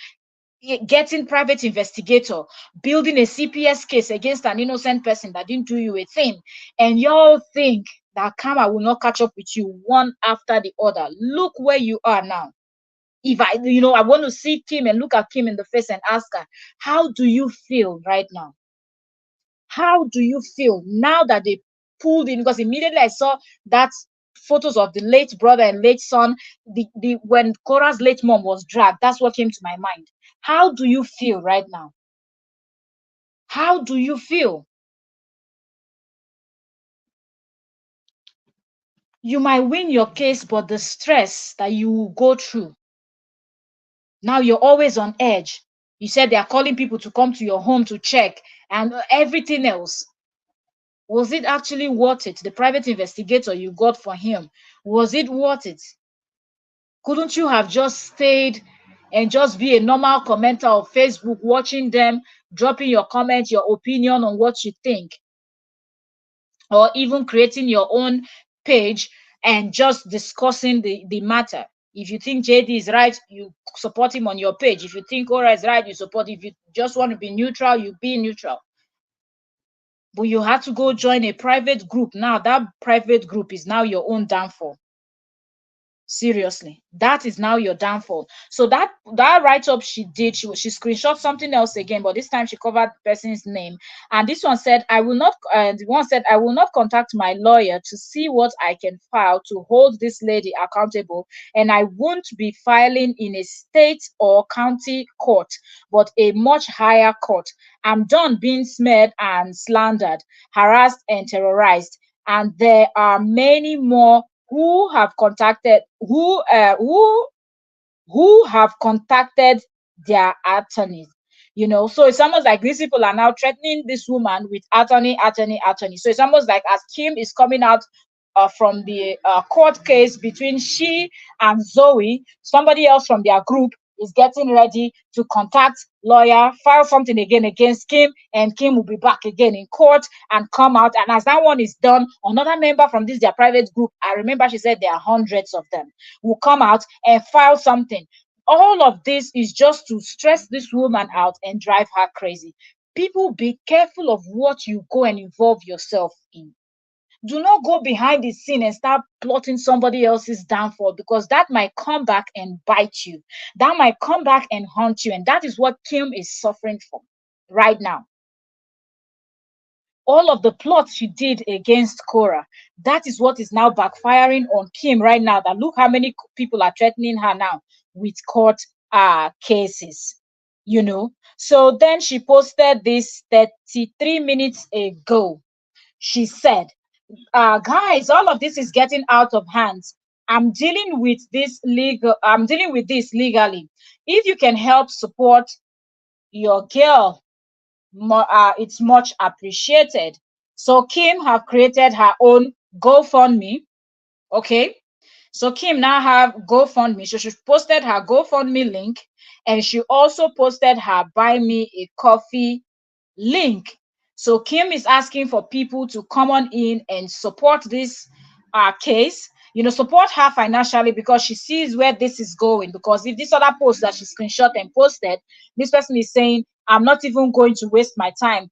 getting private investigator, building a CPS case against an innocent person that didn't do you a thing. And y'all think that karma will not catch up with you one after the other. Look where you are now. If I want to see Kim and look at Kim in the face and ask her, how do you feel right now? How do you feel now that they pulled in? Because immediately I saw that photos of the late brother and late son, when Cora's late mom was dragged, that's what came to my mind. How do you feel right now? How do you feel? You might win your case, but the stress that you will go through, now you're always on edge. You said they are calling people to come to your home to check and everything else. Was it actually worth it? The private investigator you got for him, was it worth it? Couldn't you have just stayed and just be a normal commenter of Facebook, watching them, dropping your comment, your opinion on what you think, or even creating your own page and just discussing the matter? If you think JD is right, you support him on your page. If you think Cora is right, you support. If you just want to be neutral, you be neutral. But you have to go join a private group. Now that private group is now your own downfall. Seriously, that is now your downfall. So that write-up she did, she screenshot something else again, but this time she covered the person's name. And this one said, I will not the one said, I will not contact my lawyer to see what I can file to hold this lady accountable, and I won't be filing in a state or county court, but a much higher court. I'm done being smeared and slandered, harassed and terrorized, and there are many more who have contacted who have contacted their attorneys. So it's almost like these people are now threatening this woman with attorney. So it's almost like as Kim is coming out from the court case between she and Zoe, somebody else from their group is getting ready to contact lawyer, file something again against Kim, and Kim will be back again in court and come out. And as that one is done, another member from this their private group, I remember she said there are hundreds of them, will come out and file something. All of this is just to stress this woman out and drive her crazy. People, be careful of what you go and involve yourself in. Do not go behind the scene and start plotting somebody else's downfall, because that might come back and bite you. That might come back and haunt you. And that is what Kim is suffering from right now. All of the plots she did against Cora, that is what is now backfiring on Kim right now. That look how many people are threatening her now with court cases. So then she posted this 33 minutes ago. She said, guys, all of this is getting out of hands. I'm dealing with this legally. If you can help support your girl, it's much appreciated. So Kim have created her own GoFundMe. Okay, so Kim now have GoFundMe. So she posted her GoFundMe link, and she also posted her Buy Me a Coffee link. So Kim is asking for people to come on in and support this case. Support her financially, because she sees where this is going. Because if this other post that she screenshot and posted, this person is saying, I'm not even going to waste my time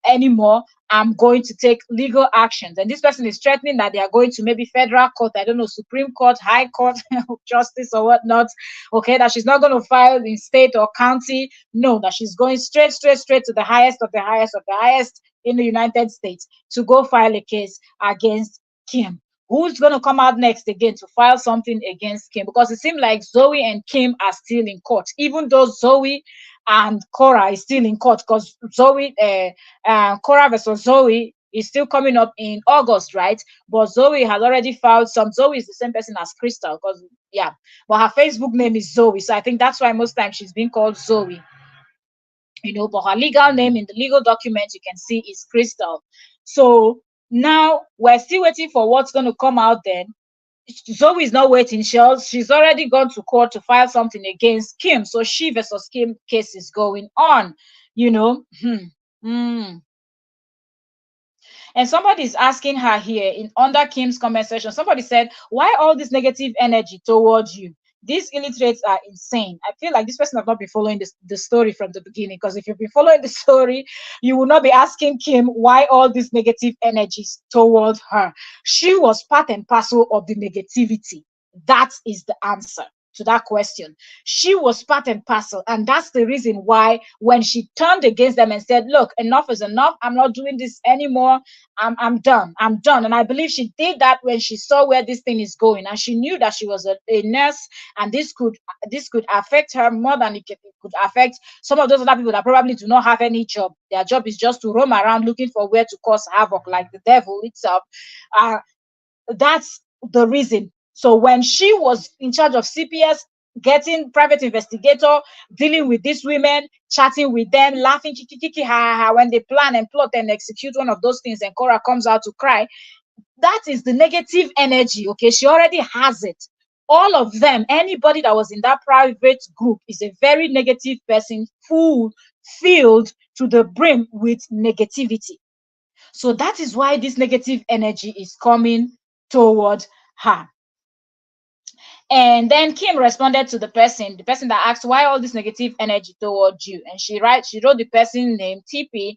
anymore. I'm going to take legal actions. And this person is threatening that they are going to maybe federal court, I don't know, Supreme Court, High Court of Justice or whatnot. Okay, that she's not going to file in state or county. No, that she's going straight to the highest of the highest of the highest in the United States to go file a case against Kim. Who's going to come out next again to file something against Kim? Because it seems like Zoe and Kim are still in court, even though Zoe and Cora is still in court, because Cora versus Zoe is still coming up in August, right? But Zoe has already filed some. Zoe is the same person as Crystal, because but her Facebook name is Zoe, so I think that's why most times she's being called Zoe. But her legal name in the legal documents you can see is Crystal. So now we're still waiting for what's going to come out then. Zoe is not waiting. She's already gone to court to file something against Kim. So she versus Kim case is going on, And somebody is asking her here under Kim's comment section. Somebody said, why all this negative energy towards you? These illiterates are insane. I feel like this person has not been following the story from the beginning, because if you've been following the story, you will not be asking Kim why all these negative energies towards her. She was part and parcel of the negativity. That is the answer to that question. She was part and parcel, and that's the reason why when she turned against them and said, look, enough is enough, I'm not doing this anymore, I'm done. And I believe she did that when she saw where this thing is going, and she knew that she was a nurse, and this could affect her more than it could affect some of those other people that probably do not have any job. Their job is just to roam around looking for where to cause havoc, like the devil itself. That's the reason. So when she was in charge of CPS, getting private investigator, dealing with these women, chatting with them, laughing, kiki, ha, ha, when they plan and plot and execute one of those things and Cora comes out to cry, that is the negative energy, okay? She already has it. All of them, anybody that was in that private group is a very negative person, filled to the brim with negativity. So that is why this negative energy is coming toward her. And then Kim responded to the person that asked, why all this negative energy towards you? And she wrote the person named TP.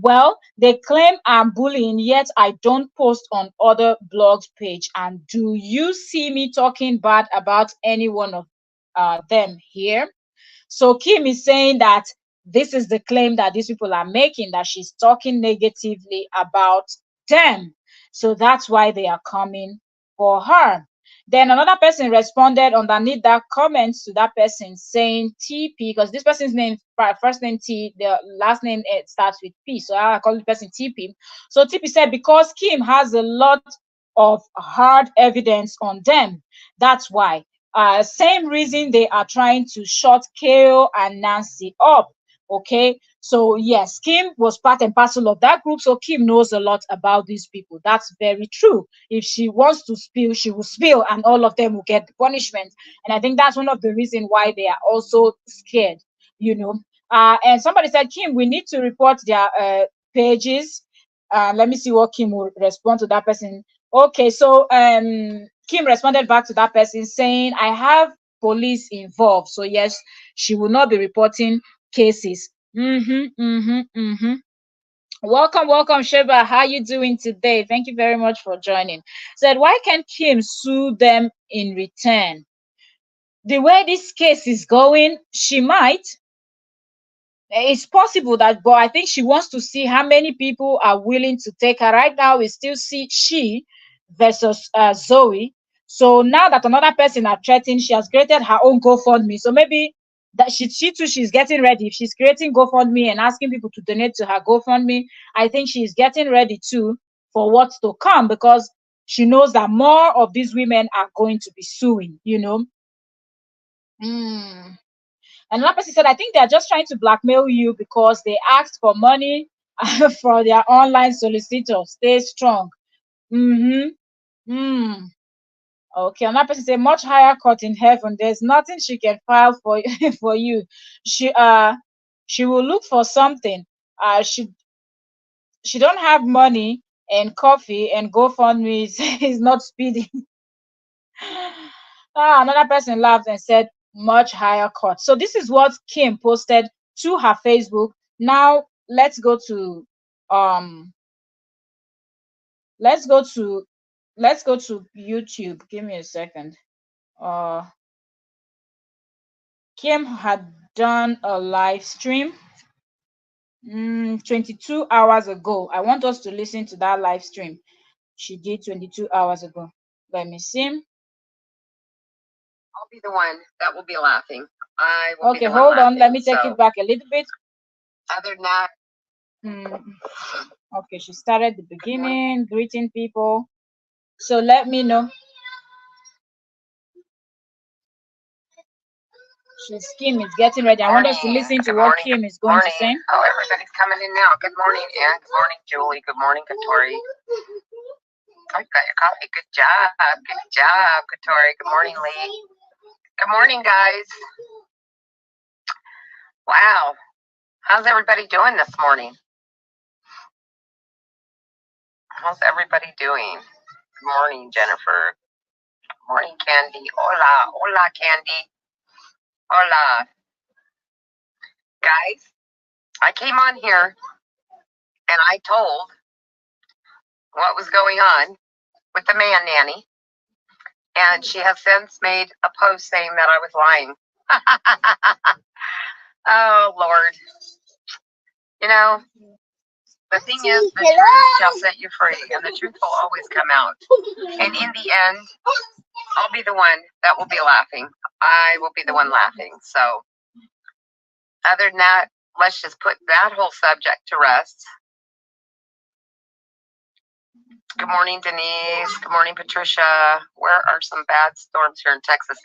Well, they claim I'm bullying, yet I don't post on other blogs page. And do you see me talking bad about any one of them here? So Kim is saying that this is the claim that these people are making, that she's talking negatively about them. So that's why they are coming for her. Then another person responded underneath that comment to that person saying TP, because this person's name, first name T, the last name starts with P. So I call the person TP. So TP said, because Kim has a lot of hard evidence on them. That's why. Same reason they are trying to shut Kale and Nancy up. Okay, so yes, Kim was part and parcel of that group, so Kim knows a lot about these people. That's very true. If she wants to spill, she will spill, and all of them will get the punishment. And I think that's one of the reasons why they are also scared, you know. And somebody said, Kim, we need to report their pages. Let me see what Kim will respond to that person. Okay, so Kim responded back to that person saying, I have police involved. So yes, she will not be reporting cases. Welcome, Sheba. How you doing today? Thank you very much for joining. Said, why can't Kim sue them in return? The way this case is going, she might. It's possible that, but I think she wants to see how many people are willing to take her. Right now, we still see she versus Zoe. So now that another person are threatened, she has created her own GoFundMe. So maybe that she too, she's getting ready. If she's creating GoFundMe and asking people to donate to her GoFundMe, I think she's getting ready too for what's to come, because she knows that more of these women are going to be suing, you know. Another person said, I think they're just trying to blackmail you because they asked for money for their online solicitor. Stay strong. Okay, another person said, much higher court in heaven. There's nothing she can file for for you. She will look for something. She don't have money and coffee, and GoFundMe is not speedy. Another person laughed and said, much higher court. So this is what Kim posted to her Facebook. Now let's go to YouTube. Give me a second. Kim had done a live stream 22 hours ago. I want us to listen to that live stream she did 22 hours ago. Let me see. I'll be the one that will be laughing. I will okay, be the one hold on. laughing, Let me take so. it back a little bit. Other than that. Okay, she started the beginning, greeting people. So let me know. Kim is getting ready. I want us to listen to what Kim is going to say. Oh, everybody's coming in now. Good morning, Ann. Good morning, Julie. Good morning, Katori. Oh, you got your coffee. Good job. Good job, Katori. Good morning, Lee. Good morning, guys. Wow. How's everybody doing this morning? How's everybody doing? Good morning, Jennifer. Good morning, Candy. Hola. Hola, Candy. Hola. Guys, I came on here and I told what was going on with the man nanny, and she has since made a post saying that I was lying. Oh, Lord. You know, the thing is, the truth shall set you free, and the truth will always come out. And in the end, I'll be the one that will be laughing. I will be the one laughing. So, other than that, let's just put that whole subject to rest. Good morning, Denise. Good morning, Patricia. Where are some bad storms here in Texas?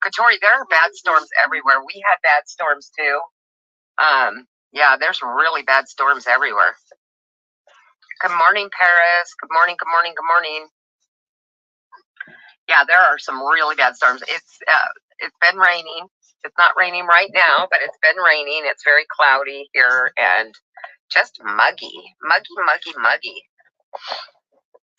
Katori, there are bad storms everywhere. We had bad storms too. Yeah, there's really bad storms everywhere. Good morning, Paris. Good morning, good morning, good morning. Yeah, there are some really bad storms. It's been raining. It's not raining right now, but it's been raining. It's very cloudy here and just muggy. Muggy.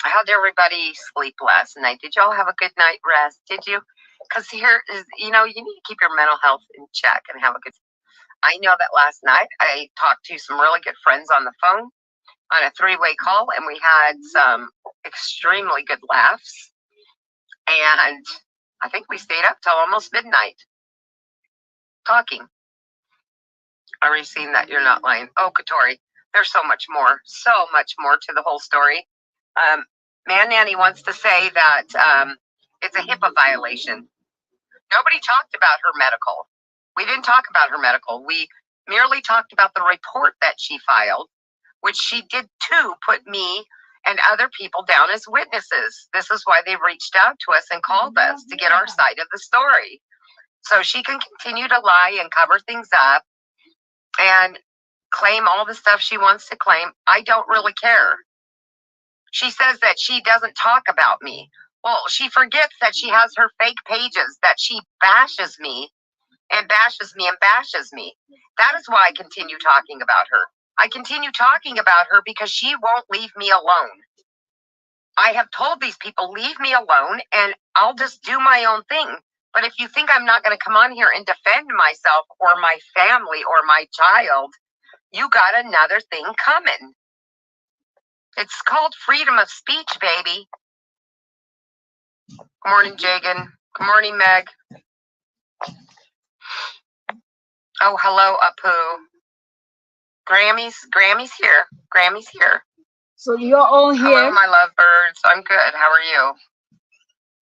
How did everybody sleep last night? Did y'all have a good night rest? Did you? Because here is, you need to keep your mental health in check and have a good. I know that last night I talked to some really good friends on the phone on a 3-way call, and we had some extremely good laughs. And I think we stayed up till almost midnight talking. Are we seeing that you're not lying? Oh, Katori, there's so much more to the whole story. Man Nanny wants to say that it's a HIPAA violation. Nobody talked about her medical. We didn't talk about her medical. We merely talked about the report that she filed, which she did too put me and other people down as witnesses. This is why they reached out to us and called us to get our side of the story. So she can continue to lie and cover things up and claim all the stuff she wants to claim. I don't really care. She says that she doesn't talk about me. Well, she forgets that she has her fake pages, that she bashes me and bashes me and bashes me. That is why I continue talking about her. I continue talking about her because she won't leave me alone. I have told these people, leave me alone and I'll just do my own thing. But if you think I'm not going to come on here and defend myself or my family or my child, you got another thing coming. It's called freedom of speech, baby. Good morning, Jagan. Good morning, Meg. Oh, hello, Apu. Grammy's here. Grammy's here. So you're all here. Hello, my lovebirds. I'm good. How are you?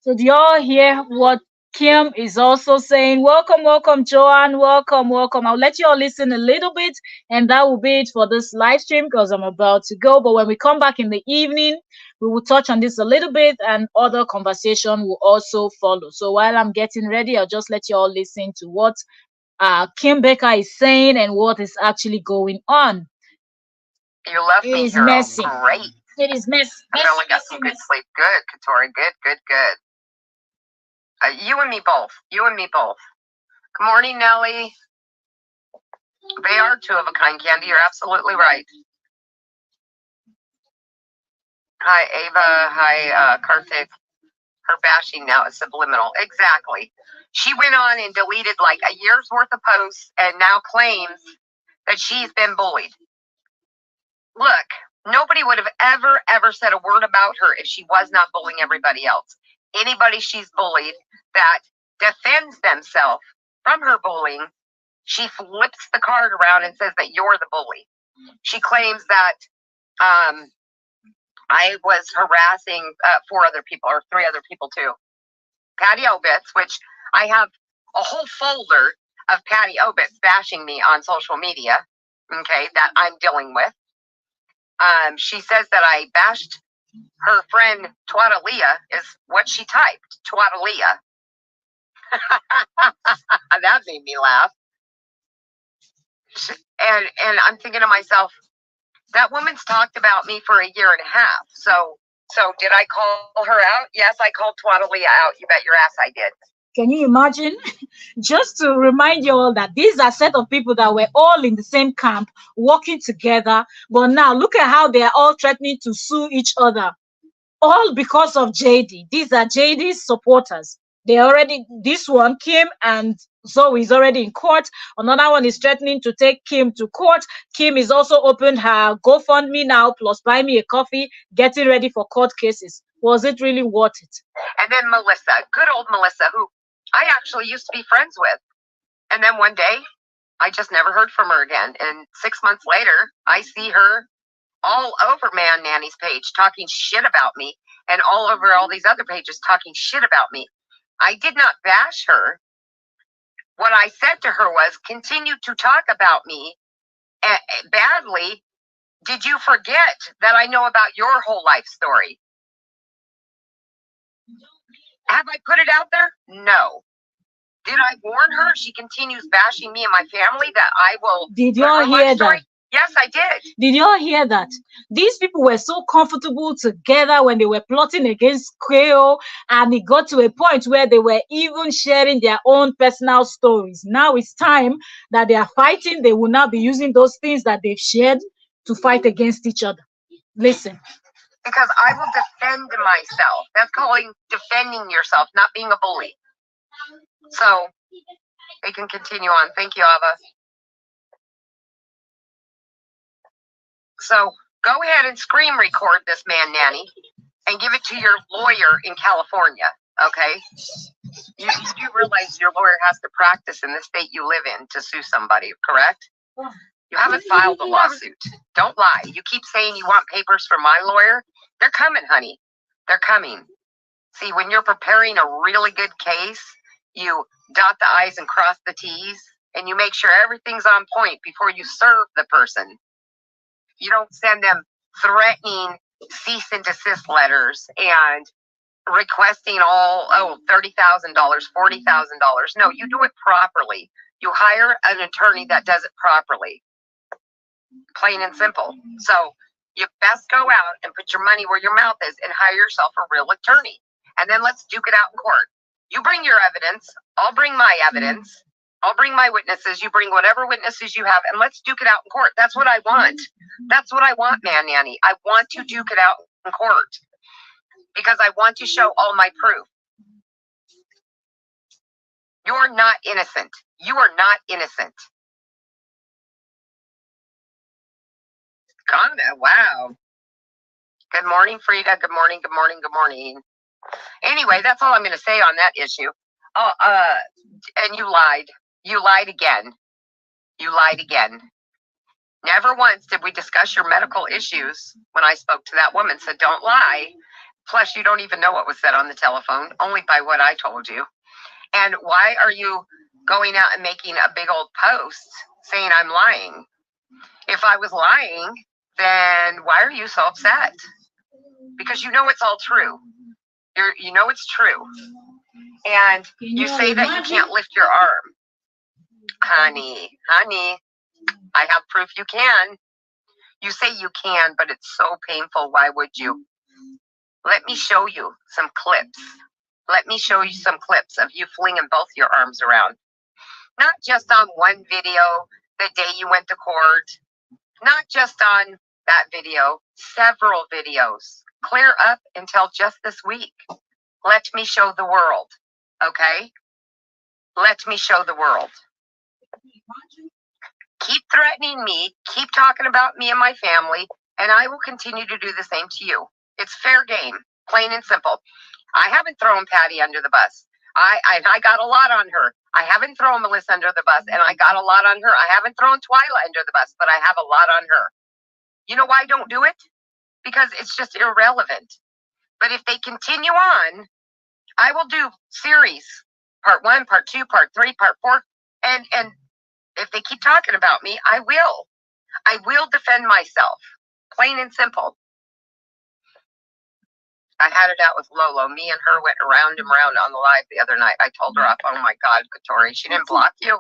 So do y'all hear what Kim is also saying? Welcome, welcome, Joanne. Welcome, welcome. I'll let you all listen a little bit, and that will be it for this live stream because I'm about to go. But when we come back in the evening, we will touch on this a little bit, and other conversation will also follow. So while I'm getting ready, I'll just let you all listen to what Kim Baker is saying and what is actually going on. You left me, is hero. Messy. Great. It is messy. I only got some good sleep. Good, Katori. Good. You and me both. Good morning, Nellie. They are two of a kind, Candy. You're absolutely right. Hi, Ava. Hi, Karthik. Her bashing now is subliminal. Exactly. She went on and deleted like a year's worth of posts and now claims that she's been bullied. Look, nobody would have ever said a word about her if she was not bullying everybody else. Anybody she's bullied that defends themselves from her bullying, she flips the card around and says that you're the bully. She claims that I was harassing 4 other people or 3 other people too. Patty Obits, which I have a whole folder of Patty Obits bashing me on social media, okay, that I'm dealing with. She says that I bashed her friend Twatalia is what she typed, Twatalia. That made me laugh. And I'm thinking to myself, that woman's talked about me for a year and a half. So did I call her out? Yes, I called Twatalia out. You bet your ass I did. Can you imagine? Just to remind you all that these are a set of people that were all in the same camp, working together. But now look at how they are all threatening to sue each other. All because of JD. These are JD's supporters. This one, Kim and Zoe, is already in court. Another one is threatening to take Kim to court. Kim is also opened her GoFundMe now, plus buy me a coffee, getting ready for court cases. Was it really worth it? And then Melissa, good old Melissa, who I actually used to be friends with. And then one day, I just never heard from her again. And 6 months later, I see her all over Man Nanny's page talking shit about me and all over all these other pages talking shit about me. I did not bash her. What I said to her was, continue to talk about me badly. Did you forget that I know about your whole life story? Have I put it out there? No. Did I warn her? She continues bashing me and my family that I will. Did y'all hear that? Yes, I did. Did y'all hear that? These people were so comfortable together when they were plotting against Quail, and it got to a point where they were even sharing their own personal stories. Now it's time that they are fighting. They will now be using those things that they've shared to fight against each other. Listen. Because I will defend myself. That's calling defending yourself, not being a bully. So they can continue on. Thank you, Ava. So go ahead and screen record this Man Nanny and give it to your lawyer in California, okay? You do realize your lawyer has to practice in the state you live in to sue somebody, correct? You haven't filed a lawsuit. Don't lie. You keep saying you want papers from my lawyer. They're coming, honey. They're coming. See, when you're preparing a really good case, you dot the I's and cross the T's, and you make sure everything's on point before you serve the person. You don't send them threatening cease and desist letters and requesting all $30,000, $40,000. No, you do it properly. You hire an attorney that does it properly, plain and simple. So you best go out and put your money where your mouth is and hire yourself a real attorney. And then let's duke it out in court. You bring your evidence. I'll bring my evidence. I'll bring my witnesses. You bring whatever witnesses you have, and let's duke it out in court. That's what I want. That's what I want, Man Nanny. I want to duke it out in court because I want to show all my proof. You're not innocent. You are not innocent. Comment. Wow. Good morning, Frida. Good morning. Good morning. Good morning. Anyway, that's all I'm going to say on that issue. And you lied. You lied again. You lied again. Never once did we discuss your medical issues when I spoke to that woman. So don't lie. Plus, you don't even know what was said on the telephone, only by what I told you. And why are you going out and making a big old post saying I'm lying? If I was lying, then why are you so upset? Because you know it's all true. You know it's true. And you say that you can't lift your arm. Honey, I have proof you can. You say you can, but it's so painful. Why would you? Let me show you some clips. Let me show you some clips of you flinging both your arms around. Not just on one video the day you went to court. Not just on that video. Several videos. Clear up until just this week. Let me show the world. Okay? Let me show the world. Keep threatening me. Keep talking about me and my family. And I will continue to do the same to you. It's fair game. Plain and simple. I haven't thrown Patty under the bus. I got a lot on her. I haven't thrown Melissa under the bus, and I got a lot on her. I haven't thrown Twyla under the bus, but I have a lot on her. You know why I don't do it? Because it's just irrelevant. But if they continue on, I will do series, part 1, part 2, part 3, part 4, and if they keep talking about me, I will. I will defend myself, plain and simple. I had it out with Lolo. Me and her went around and round on the live the other night. I told her off. Oh my God, Katori, she didn't block you.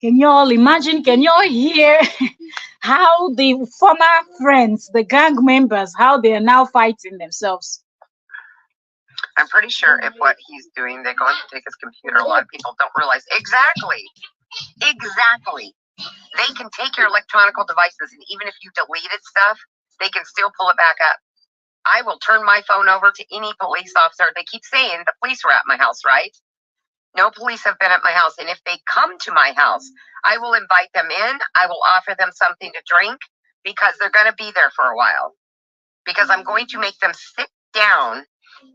Can you all imagine? Can you all hear how the former friends, the gang members, how they are now fighting themselves? I'm pretty sure if what he's doing, they're going to take his computer. A lot of people don't realize. Exactly. They can take your electronic devices, and even if you deleted stuff, they can still pull it back up. I will turn my phone over to any police officer. They keep saying the police were at my house, right? No police have been at my house. And if they come to my house, I will invite them in. I will offer them something to drink because they're going to be there for a while. Because I'm going to make them sit down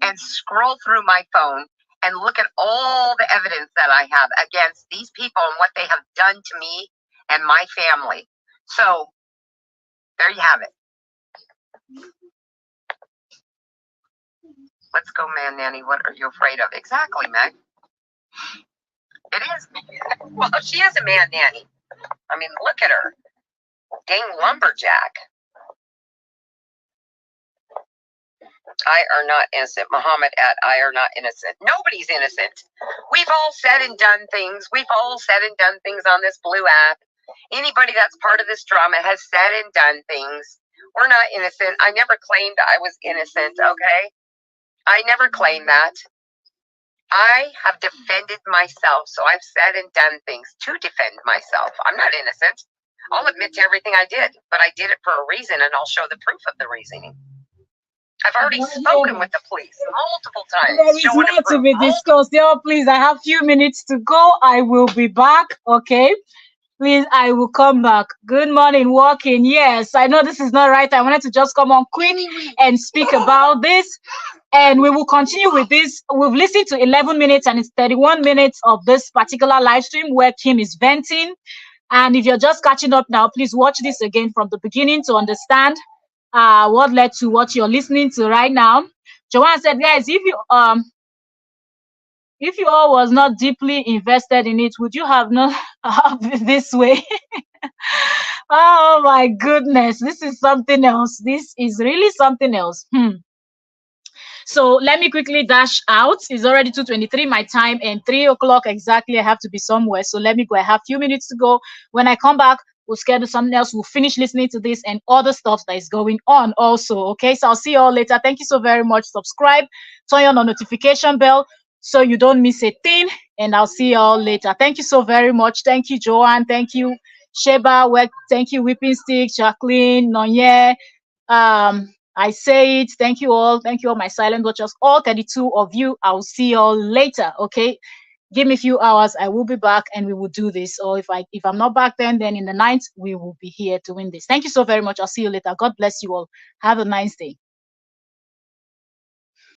and scroll through my phone and look at all the evidence that I have against these people and what they have done to me and my family. So there you have it. Let's go, Man Nanny. What are you afraid of? Exactly, Meg. It is. Well, she is a Man Nanny. I mean, look at her. Dang lumberjack. I are not innocent. Muhammad at I are not innocent. Nobody's innocent. We've all said and done things. We've all said and done things on this blue app. Anybody that's part of this drama has said and done things. We're not innocent. I never claimed I was innocent, okay? I never claimed that. I have defended myself, so I've said and done things to defend myself. I'm not innocent. I'll admit to everything I did, but I did it for a reason, and I'll show the proof of the reasoning. I've already spoken with the police multiple times. There is more to be discussed. Yeah, please, I have a few minutes to go. I will be back, okay? Please, I will come back. Good morning, walking. Yes, I know this is not right. I wanted to just come on quick and speak about this. And we will continue with this. We've listened to 11 minutes and it's 31 minutes of this particular live stream where Kim is venting. And if you're just catching up now, please watch this again from the beginning to understand what led to what you're listening to right now. Joanne said, guys, if you all was not deeply invested in it, would you have not have this way? Oh my goodness, this is something else. This is really something else. So let me quickly dash out. It's already 2:23 my time, and 3 o'clock exactly I have to be somewhere. So let me go. I have a few minutes to go. When I come back, we'll schedule something else. We'll finish listening to this and other stuff that is going on also. Okay, so I'll see you all later. Thank you so very much. Subscribe, turn on the notification bell so you don't miss a thing, and I'll see you all later. Thank you so very much. Thank you, Joanne. Thank you, Sheba. Thank you, Whipping Stick, Jacqueline, Nonye. I say it. Thank you all. Thank you all, my silent watchers, all 32 of you. I'll see you all later. Okay. Give me a few hours. I will be back and we will do this. Or if I'm not back then in the night, we will be here doing this. Thank you so very much. I'll see you later. God bless you all. Have a nice day.